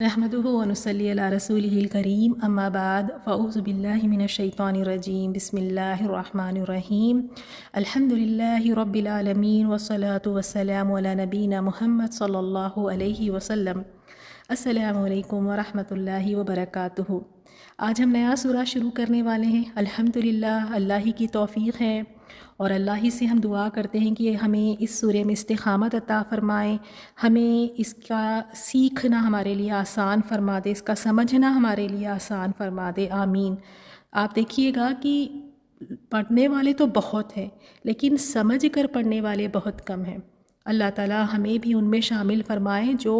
نحمده ونصلي على رسوله الكريم اما بعد فاعوذ بالله من الشيطان الرجيم بسم الله الرحمن الرحيم الحمد لله رب العالمين والصلاة والسلام على نبينا محمد صلی اللہ علیہ وسلم۔ السلام علیکم ورحمۃ اللہ وبرکاتہ۔ آج ہم نیا سورہ شروع کرنے والے ہیں۔ الحمدللہ اللہ ہی کی توفیق ہے اور اللہ ہی سے ہم دعا کرتے ہیں کہ ہمیں اس سورہ میں استقامت عطا فرمائیں، ہمیں اس کا سیکھنا ہمارے لیے آسان فرما دے، اس کا سمجھنا ہمارے لیے آسان فرما دے، آمین۔ آپ دیکھیے گا کہ پڑھنے والے تو بہت ہیں لیکن سمجھ کر پڑھنے والے بہت کم ہیں۔ اللہ تعالیٰ ہمیں بھی ان میں شامل فرمائیں جو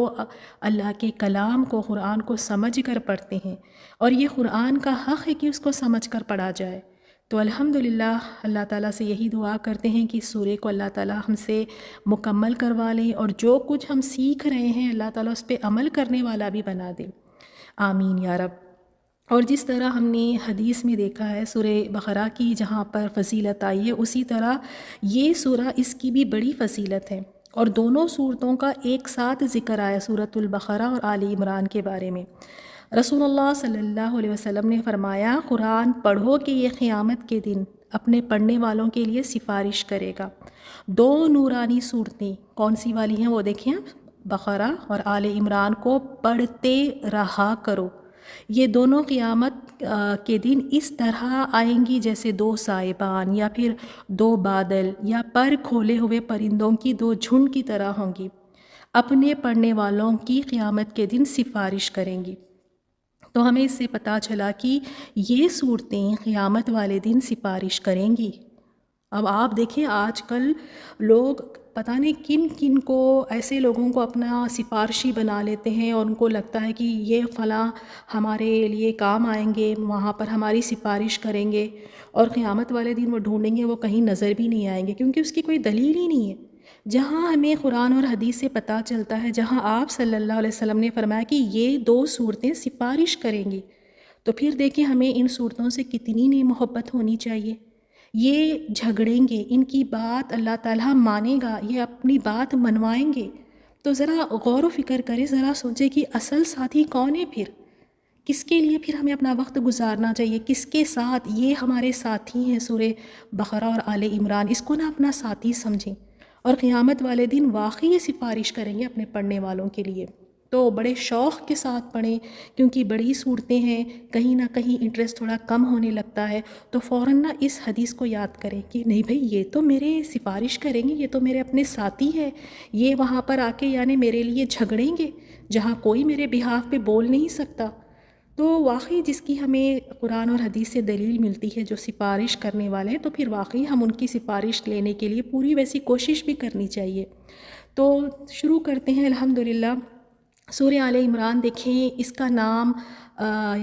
اللہ کے کلام کو، قرآن کو سمجھ کر پڑھتے ہیں، اور یہ قرآن کا حق ہے کہ اس کو سمجھ کر پڑھا جائے۔ تو الحمدللہ اللہ تعالیٰ سے یہی دعا کرتے ہیں کہ اس سورے کو اللہ تعالیٰ ہم سے مکمل کروا لیں، اور جو کچھ ہم سیکھ رہے ہیں اللہ تعالیٰ اس پہ عمل کرنے والا بھی بنا دے، آمین یا رب۔ اور جس طرح ہم نے حدیث میں دیکھا ہے سورہ بقرہ کی جہاں پر فضیلت آئی ہے، اسی طرح یہ سورہ اس کی بھی بڑی فضیلت ہے، اور دونوں صورتوں کا ایک ساتھ ذکر آیا سورۃ البقرہ اور آل عمران کے بارے میں۔ رسول اللہ صلی اللہ علیہ وسلم نے فرمایا، قرآن پڑھو کہ یہ قیامت کے دن اپنے پڑھنے والوں کے لیے سفارش کرے گا۔ دو نورانی صورتیں کون سی والی ہیں وہ دیکھیں، بقرہ اور آل عمران کو پڑھتے رہا کرو۔ یہ دونوں قیامت کے دن اس طرح آئیں گی جیسے دو سائبان یا پھر دو بادل یا پر کھولے ہوئے پرندوں کی دو جھنڈ کی طرح ہوں گی، اپنے پڑھنے والوں کی قیامت کے دن سفارش کریں گی۔ تو ہمیں اس سے پتہ چلا کہ یہ صورتیں قیامت والے دن سفارش کریں گی۔ اب آپ دیکھیں آج کل لوگ پتہ نہیں کن کن کو، ایسے لوگوں کو اپنا سفارشی بنا لیتے ہیں، اور ان کو لگتا ہے کہ یہ فلاں ہمارے لیے کام آئیں گے، وہاں پر ہماری سفارش کریں گے، اور قیامت والے دن وہ ڈھونڈیں گے وہ کہیں نظر بھی نہیں آئیں گے، کیونکہ اس کی کوئی دلیل ہی نہیں ہے۔ جہاں ہمیں قرآن اور حدیث سے پتہ چلتا ہے، جہاں آپ صلی اللہ علیہ وسلم نے فرمایا کہ یہ دو صورتیں سفارش کریں گی، تو پھر دیکھیں ہمیں ان صورتوں سے کتنی نہیں محبت ہونی چاہیے۔ یہ جھگڑیں گے، ان کی بات اللہ تعالیٰ مانے گا، یہ اپنی بات منوائیں گے، تو ذرا غور و فکر کریں، ذرا سوچیں کہ اصل ساتھی کون ہے، پھر کس کے لیے پھر ہمیں اپنا وقت گزارنا چاہیے، کس کے ساتھ یہ ہمارے ساتھی ہیں۔ سورہ بقرہ اور آل عمران، اس کو نہ اپنا ساتھی سمجھیں، اور قیامت والے دن واقعی یہ سفارش کریں گے اپنے پڑھنے والوں کے لیے۔ تو بڑے شوق کے ساتھ پڑھیں، کیونکہ بڑی صورتیں ہیں، کہیں نہ کہیں انٹرسٹ تھوڑا کم ہونے لگتا ہے، تو فوراً نہ اس حدیث کو یاد کریں کہ نہیں بھئی یہ تو میرے سفارش کریں گے، یہ تو میرے اپنے ساتھی ہے، یہ وہاں پر آ کے یعنی میرے لیے جھگڑیں گے جہاں کوئی میرے بہاف پہ بول نہیں سکتا۔ تو واقعی جس کی ہمیں قرآن اور حدیث سے دلیل ملتی ہے، جو سفارش کرنے والے ہیں، تو پھر واقعی ہم ان کی سفارش لینے کے لیے پوری ویسی کوشش بھی کرنی چاہیے۔ تو شروع کرتے ہیں الحمدللہ۔ سورہ آل عمران دیکھیں، اس کا نام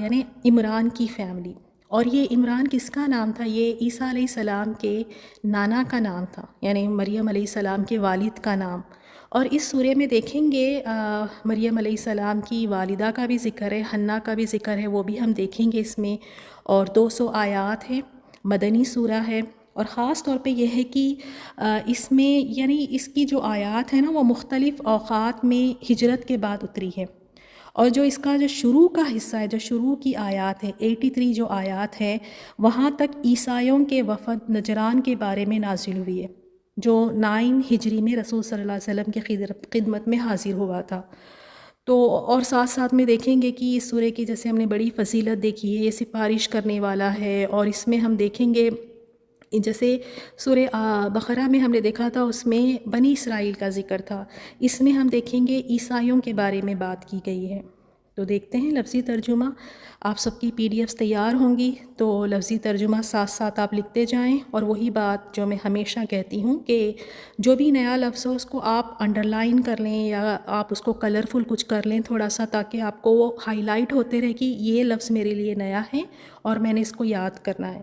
یعنی عمران کی فیملی، اور یہ عمران کس کا نام تھا؟ یہ عیسیٰ علیہ السلام کے نانا کا نام تھا، یعنی مریم علیہ السلام کے والد کا نام۔ اور اس سورہ میں دیکھیں گے مریم علیہ السلام کی والدہ کا بھی ذکر ہے، حنا کا بھی ذکر ہے، وہ بھی ہم دیکھیں گے اس میں، اور 200 آیات ہیں، مدنی سورہ ہے، اور خاص طور پہ یہ ہے کہ اس میں یعنی اس کی جو آیات ہیں نا وہ مختلف اوقات میں ہجرت کے بعد اتری ہے، اور جو اس کا جو شروع کا حصہ ہے، جو شروع کی آیات ہے 83 جو آیات ہے، وہاں تک عیسائیوں کے وفد نجران کے بارے میں نازل ہوئی ہے، جو 9 ہجری میں رسول صلی اللہ علیہ وسلم کی خدمت میں حاضر ہوا تھا۔ تو اور ساتھ ساتھ میں دیکھیں گے کہ اس سورہ کی جیسے ہم نے بڑی فضیلت دیکھی ہے، یہ سفارش کرنے والا ہے، اور اس میں ہم دیکھیں گے جیسے سورہ بقرہ میں ہم نے دیکھا تھا اس میں بنی اسرائیل کا ذکر تھا، اس میں ہم دیکھیں گے عیسائیوں کے بارے میں بات کی گئی ہے۔ تو دیکھتے ہیں لفظی ترجمہ، آپ سب کی PDF تیار ہوں گی تو لفظی ترجمہ ساتھ ساتھ آپ لکھتے جائیں، اور وہی بات جو میں ہمیشہ کہتی ہوں کہ جو بھی نیا لفظ ہو اس کو آپ انڈر لائن کر لیں، یا آپ اس کو کلرفل کچھ کر لیں تھوڑا سا، تاکہ آپ کو وہ ہائی لائٹ ہوتے رہے کہ یہ لفظ میرے لیے نیا ہے اور میں نے اس کو یاد کرنا ہے۔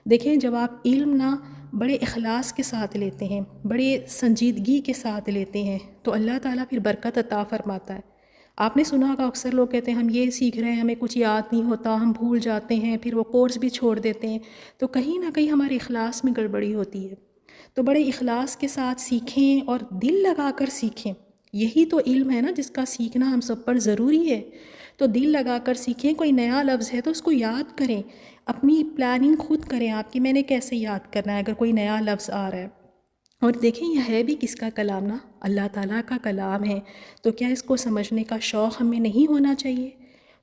دیکھیں جب آپ علم نہ بڑے اخلاص کے ساتھ لیتے ہیں، بڑے سنجیدگی کے ساتھ لیتے ہیں، تو اللہ تعالیٰ پھر برکت عطا فرماتا ہے۔ آپ نے سنا ہوگا اکثر لوگ کہتے ہیں ہم یہ سیکھ رہے ہیں، ہمیں کچھ یاد نہیں ہوتا، ہم بھول جاتے ہیں، پھر وہ کورس بھی چھوڑ دیتے ہیں، تو کہیں نہ کہیں ہمارے اخلاص میں گڑبڑی ہوتی ہے۔ تو بڑے اخلاص کے ساتھ سیکھیں اور دل لگا کر سیکھیں، یہی تو علم ہے نا جس کا سیکھنا ہم سب پر ضروری ہے۔ تو دل لگا کر سیکھیں. کوئی نیا لفظ ہے تو اس کو یاد کریں، اپنی پلاننگ خود کریں آپ کی میں نے کیسے یاد کرنا ہے اگر کوئی نیا لفظ آ رہا ہے. اور دیکھیں یہ ہے بھی کس کا کلام نا، اللہ تعالیٰ کا کلام ہے، تو کیا اس کو سمجھنے کا شوق ہمیں نہیں ہونا چاہیے؟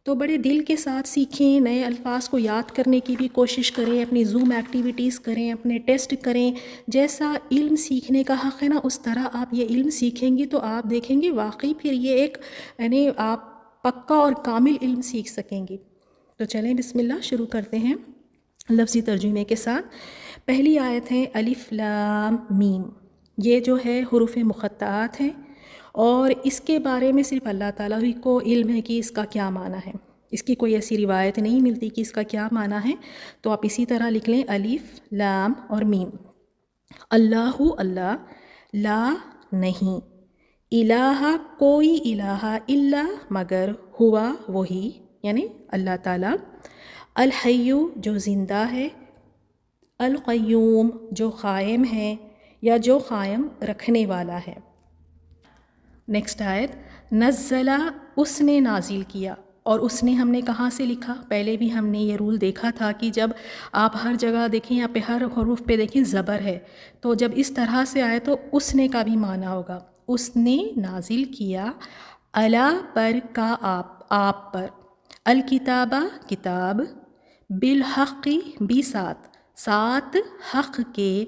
تو بڑے دل کے ساتھ سیکھیں، نئے الفاظ کو یاد کرنے کی بھی کوشش کریں، اپنی زوم ایکٹیویٹیز کریں، اپنے ٹیسٹ کریں. جیسا علم سیکھنے کا حق ہے نا، اس طرح آپ یہ علم سیکھیں گی تو آپ دیکھیں گے واقعی پھر یہ ایک یعنی آپ پکا اور کامل علم سیکھ سکیں گی. تو چلیں بسم اللہ شروع کرتے ہیں لفظی ترجمے کے ساتھ. پہلی آیت ہے الف لام میم. یہ جو ہے حروف مقطعات ہیں اور اس کے بارے میں صرف اللہ تعالیٰ ہی کو علم ہے کہ اس کا کیا معنی ہے. اس کی کوئی ایسی روایت نہیں ملتی کہ اس کا کیا معنی ہے. تو آپ اسی طرح لکھ لیں الف لام اور میم. اللہ اللہ، لا نہیں، الہ کوئی الہ، الا مگر، ہوا وہی یعنی اللہ تعالیٰ، الحی جو زندہ ہے، القیوم جو قائم ہے یا جو قائم رکھنے والا ہے. نیکسٹ آیت نزلہ اس نے نازل کیا. اور اس نے ہم نے کہاں سے لکھا؟ پہلے بھی ہم نے یہ رول دیکھا تھا کہ جب آپ ہر جگہ دیکھیں یہاں پہ ہر حروف پہ دیکھیں زبر ہے، تو جب اس طرح سے آئے تو اس نے کا بھی معنی ہوگا. اس نے نازل کیا، علی پر کا آپ پر، الکتابہ کتاب، بالحق بھی ساتھ حق کے،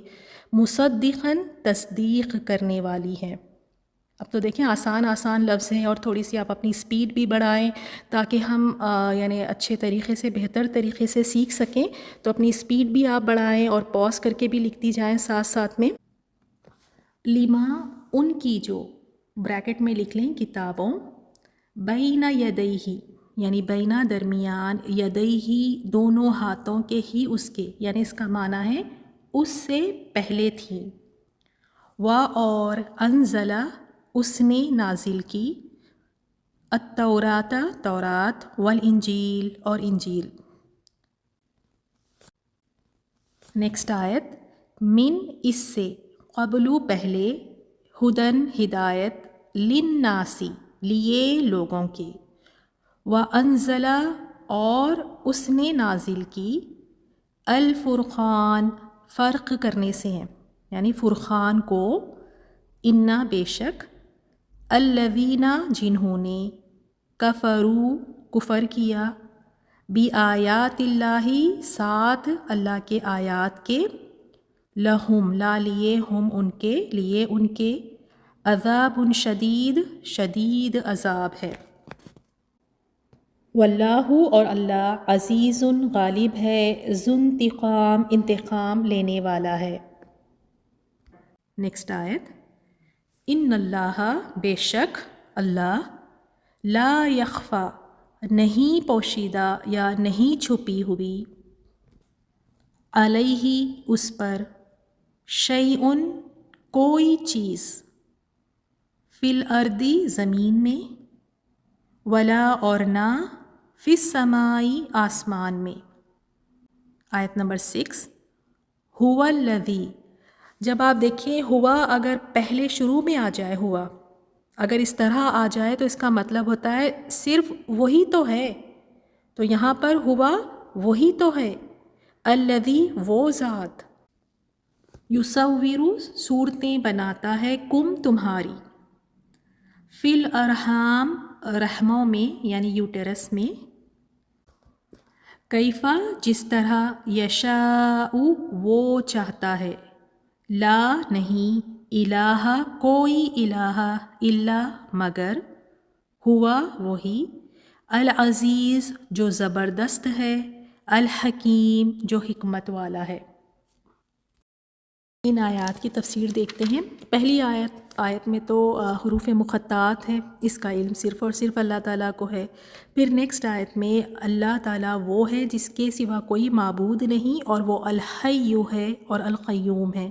مصدقاً تصدیق کرنے والی ہے. اب تو دیکھیں آسان لفظ ہیں اور تھوڑی سی آپ اپنی سپیڈ بھی بڑھائیں تاکہ ہم یعنی اچھے طریقے سے بہتر طریقے سے سیکھ سکیں. تو اپنی سپیڈ بھی آپ بڑھائیں اور پاز کر کے بھی لکھتی جائیں ساتھ ساتھ میں. لما ان کی جو، بریکٹ میں لکھ لیں کتابوں، بین یدیہ یعنی بینا درمیان، یدیہ دونوں ہاتھوں کے، ہی اس کے یعنی اس کا معنی ہے اس سے پہلے تھی. اور انزلہ اس نے نازل کی، التوراۃ تورات، والانجیل اور انجیل. نیکسٹ آیت من اس سے، قبلو پہلے، ہدن ہدایت، للناسی لیے لوگوں کے، وانزلہ اور اس نے نازل کی، الفرقان فرق کرنے سے ہیں یعنی فرقان کو، انا بے شک، الذین جنہوں نے، کفروا کفر کیا، بآیات اللہ ساتھ اللہ کے آیات کے، لہم لا لیے، ہم ان کے لیے ان کے، عذاب شدید شدید عذاب ہے. واللہ اور اللہ، عزیز غالب ہے، ذو انتقام انتقام لینے والا ہے. نیکسٹ آیت ان اللہ بے شک اللہ، لا یخفا نہیں پوشیدہ یا نہیں چھپی ہوئی، علیہ اس پر، شیئن کوئی چیز، فی الارض زمین میں، ولا اور نہ، فی السماء آسمان میں. آیت نمبر 6 ہوا الذی. جب آپ دیکھیں ہوا اگر پہلے شروع میں آ جائے، ہوا اگر اس طرح آ جائے تو اس کا مطلب ہوتا ہے صرف وہی تو ہے. تو یہاں پر ہوا وہی تو ہے، الذی وہ ذات، یصور صورتیں بناتا ہے، کم تمہاری، فی الارحام رحموں میں یعنی یوٹرس میں، کیفا جس طرح، یشاء وہ چاہتا ہے، لا نہیں، الہ کوئی الہ، الا مگر، ہوا وہی، العزیز جو زبردست ہے، الحکیم جو حکمت والا ہے. ان آیات کی تفسیر دیکھتے ہیں. پہلی آیت میں تو حروف مقطعات ہے، اس کا علم صرف اور صرف اللہ تعالیٰ کو ہے. پھر نیکسٹ آیت میں اللہ تعالیٰ وہ ہے جس کے سوا کوئی معبود نہیں، اور وہ الحی ہے اور القیوم ہے.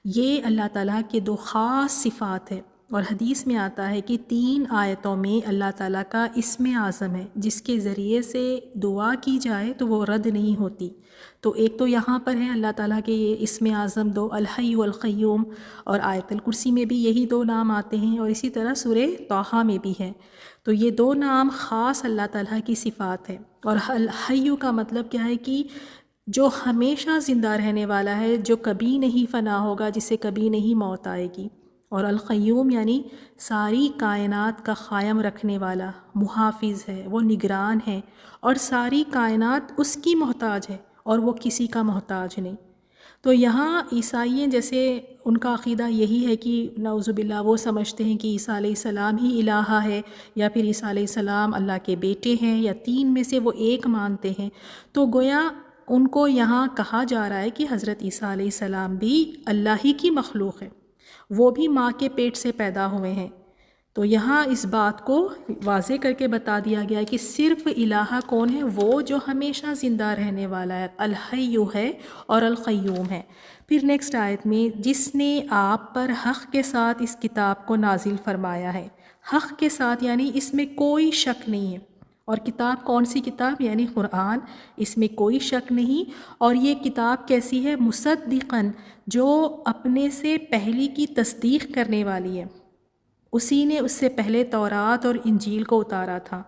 یہ اللہ تعالیٰ کے دو خاص صفات ہیں. اور حدیث میں آتا ہے کہ 3 آیتوں میں اللہ تعالیٰ کا اسم اعظم ہے جس کے ذریعے سے دعا کی جائے تو وہ رد نہیں ہوتی. تو ایک تو یہاں پر ہے اللہ تعالیٰ کے یہ اسم اعظم 2 الحی والقیوم، اور آیت الکرسی میں بھی یہی 2 نام آتے ہیں، اور اسی طرح سورہ طٰہٰ میں بھی ہے. تو یہ 2 نام خاص اللہ تعالیٰ کی صفات ہے. اور الحی کا مطلب کیا ہے کہ جو ہمیشہ زندہ رہنے والا ہے، جو کبھی نہیں فنا ہوگا، جسے کبھی نہیں موت آئے گی. اور القیوم یعنی ساری کائنات کا قائم رکھنے والا، محافظ ہے، وہ نگران ہے، اور ساری کائنات اس کی محتاج ہے اور وہ کسی کا محتاج نہیں. تو یہاں عیسائی جیسے ان کا عقیدہ یہی ہے کہ نعوذ باللہ وہ سمجھتے ہیں کہ عیسیٰ علیہ السلام ہی الہ ہے، یا پھر عیسیٰ علیہ السلام اللہ کے بیٹے ہیں، یا 3 میں سے وہ ایک مانتے ہیں. تو گویا ان کو یہاں کہا جا رہا ہے کہ حضرت عیسیٰ علیہ السلام بھی اللہ ہی کی مخلوق ہے، وہ بھی ماں کے پیٹ سے پیدا ہوئے ہیں. تو یہاں اس بات کو واضح کر کے بتا دیا گیا ہے کہ صرف الہ کون ہے؟ وہ جو ہمیشہ زندہ رہنے والا ہے، الحی ہے اور القیوم ہے. پھر نیکسٹ آیت میں، جس نے آپ پر حق کے ساتھ اس کتاب کو نازل فرمایا ہے. حق کے ساتھ یعنی اس میں کوئی شک نہیں ہے. اور کتاب کون سی کتاب؟ یعنی قرآن، اس میں کوئی شک نہیں. اور یہ کتاب کیسی ہے؟ مصدقاً، جو اپنے سے پہلی کی تصدیق کرنے والی ہے. اسی نے اس سے پہلے تورات اور انجیل کو اتارا تھا.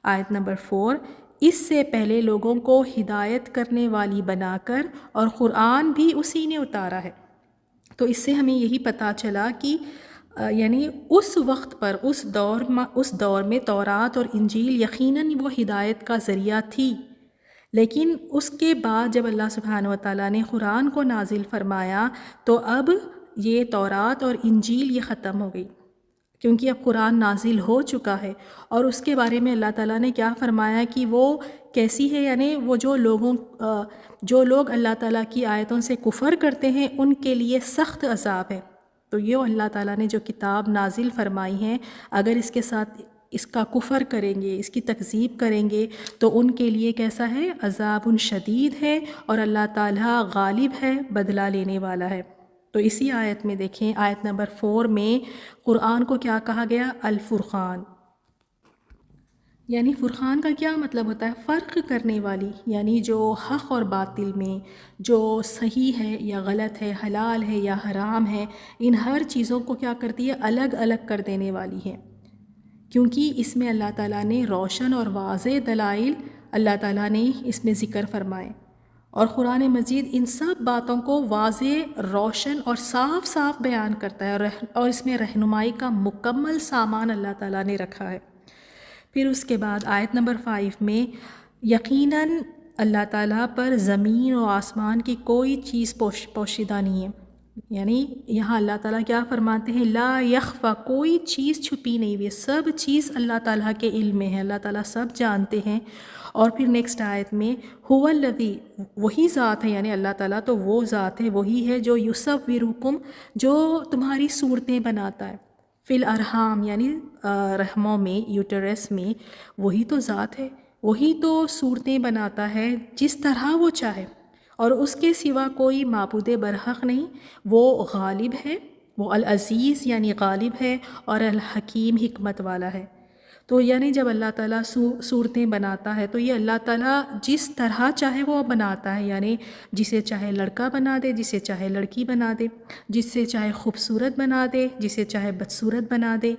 آیت نمبر 4، اس سے پہلے لوگوں کو ہدایت کرنے والی بنا کر، اور قرآن بھی اسی نے اتارا ہے. تو اس سے ہمیں یہی پتہ چلا کہ یعنی اس وقت پر اس دور میں تورات اور انجیل یقیناً وہ ہدایت کا ذریعہ تھی. لیکن اس کے بعد جب اللہ سبحانہ و تعالیٰ نے قرآن کو نازل فرمایا تو اب یہ تورات اور انجیل یہ ختم ہو گئی، کیونکہ اب قرآن نازل ہو چکا ہے. اور اس کے بارے میں اللہ تعالیٰ نے کیا فرمایا کہ وہ کیسی ہے، یعنی وہ جو لوگ اللہ تعالیٰ کی آیتوں سے کفر کرتے ہیں ان کے لیے سخت عذاب ہے. تو یہ اللہ تعالیٰ نے جو کتاب نازل فرمائی ہے، اگر اس کے ساتھ اس کا کفر کریں گے، اس کی تکذیب کریں گے تو ان کے لیے کیسا ہے؟ عذاب شدید ہے، اور اللہ تعالیٰ غالب ہے، بدلہ لینے والا ہے. تو اسی آیت میں دیکھیں، آیت نمبر 4 میں قرآن کو کیا کہا گیا؟ الفرقان. یعنی فرقان کا کیا مطلب ہوتا ہے؟ فرق کرنے والی، یعنی جو حق اور باطل میں، جو صحیح ہے یا غلط ہے، حلال ہے یا حرام ہے، ان ہر چیزوں کو کیا کرتی ہے؟ الگ الگ کر دینے والی ہے. کیونکہ اس میں اللہ تعالیٰ نے روشن اور واضح دلائل اللہ تعالیٰ نے اس میں ذکر فرمائے. اور قرآن مجید ان سب باتوں کو واضح، روشن اور صاف صاف بیان کرتا ہے، اور اس میں رہنمائی کا مکمل سامان اللہ تعالیٰ نے رکھا ہے. پھر اس کے بعد آیت نمبر 5 میں، یقیناً اللہ تعالیٰ پر زمین و آسمان کی کوئی چیز پوشیدہ نہیں ہے. یعنی یہاں اللہ تعالیٰ کیا فرماتے ہیں؟ لا یخفا، کوئی چیز چھپی نہیں ہوئی، سب چیز اللہ تعالیٰ کے علم میں ہے، اللہ تعالیٰ سب جانتے ہیں. اور پھر نیکسٹ آیت میں، هو الذی، وہی ذات ہے، یعنی اللہ تعالیٰ تو وہ ذات ہے، وہی ہے جو یصورکم، جو تمہاری صورتیں بناتا ہے. فی الارحام، یعنی رحموں میں، یوٹرس میں، وہی تو ذات ہے، وہی تو صورتیں بناتا ہے جس طرح وہ چاہے، اور اس کے سوا کوئی معبود برحق نہیں. وہ غالب ہے، وہ العزیز یعنی غالب ہے، اور الحکیم حکمت والا ہے. تو یعنی جب اللہ تعالیٰ صورتیں بناتا ہے تو یہ اللہ تعالیٰ جس طرح چاہے وہ بناتا ہے، یعنی جسے چاہے لڑکا بنا دے، جسے چاہے لڑکی بنا دے، جسے چاہے خوبصورت بنا دے، جسے چاہے بدصورت بنا دے.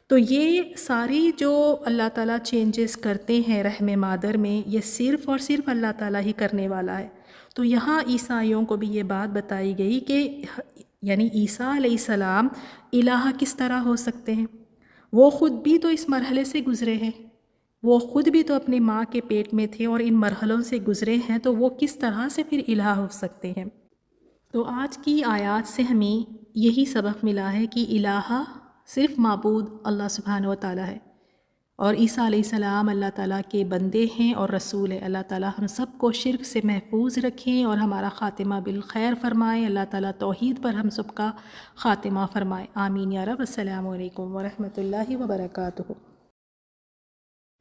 تو یہ ساری جو اللہ تعالیٰ چینجز کرتے ہیں رحم مادر میں، یہ صرف اور صرف اللہ تعالیٰ ہی کرنے والا ہے. تو یہاں عیسائیوں کو بھی یہ بات بتائی گئی کہ یعنی عیسیٰ علیہ السلام الہ کس طرح ہو سکتے ہیں؟ وہ خود بھی تو اس مرحلے سے گزرے ہیں، وہ خود بھی تو اپنے ماں کے پیٹ میں تھے اور ان مرحلوں سے گزرے ہیں، تو وہ کس طرح سے پھر الہ ہو سکتے ہیں؟ تو آج کی آیات سے ہمیں یہی سبق ملا ہے کہ الہ صرف معبود اللہ سبحانہ و تعالیٰ ہے، اور عیسیٰ علیہ السلام اللہ تعالیٰ کے بندے ہیں اور رسول ہیں. اللہ تعالیٰ ہم سب کو شرک سے محفوظ رکھیں اور ہمارا خاتمہ بالخیر فرمائے. اللہ تعالیٰ توحید پر ہم سب کا خاتمہ فرمائے. آمین یا رب. السلام علیکم ورحمۃ اللہ وبرکاتہ.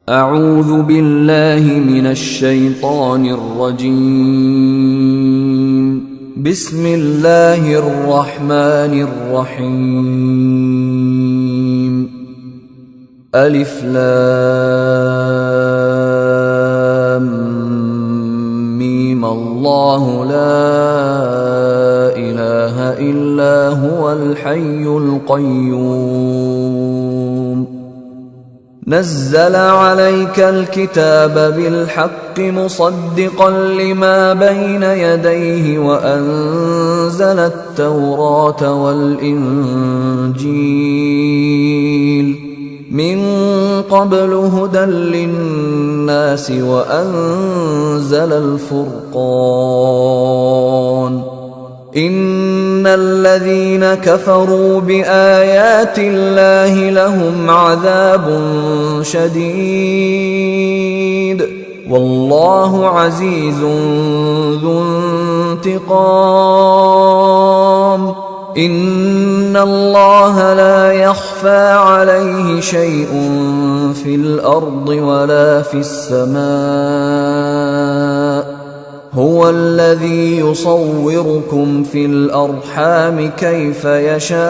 اعوذ باللہ من الشیطان الرجیم. بسم اللہ الرحمن الرحیم. ألف لام ميم الله لا إله إلا هو الحي القيوم نزل عليك الكتاب بالحق مصدقا لما بين يديه وأنزل التوراة والإنجيل من قبل هدى للناس وأنزل الفرقان إن الذين كفروا بآيات الله لهم عذاب شديد والله عزيز ذو انتقام إن الله لا يخفى عليه شيء في الأرض ولا في السماء هو الذي يصوركم في الأرحام كيف يشاء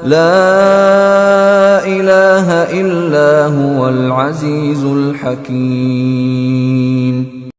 لا إله إلا هو العزيز الحكيم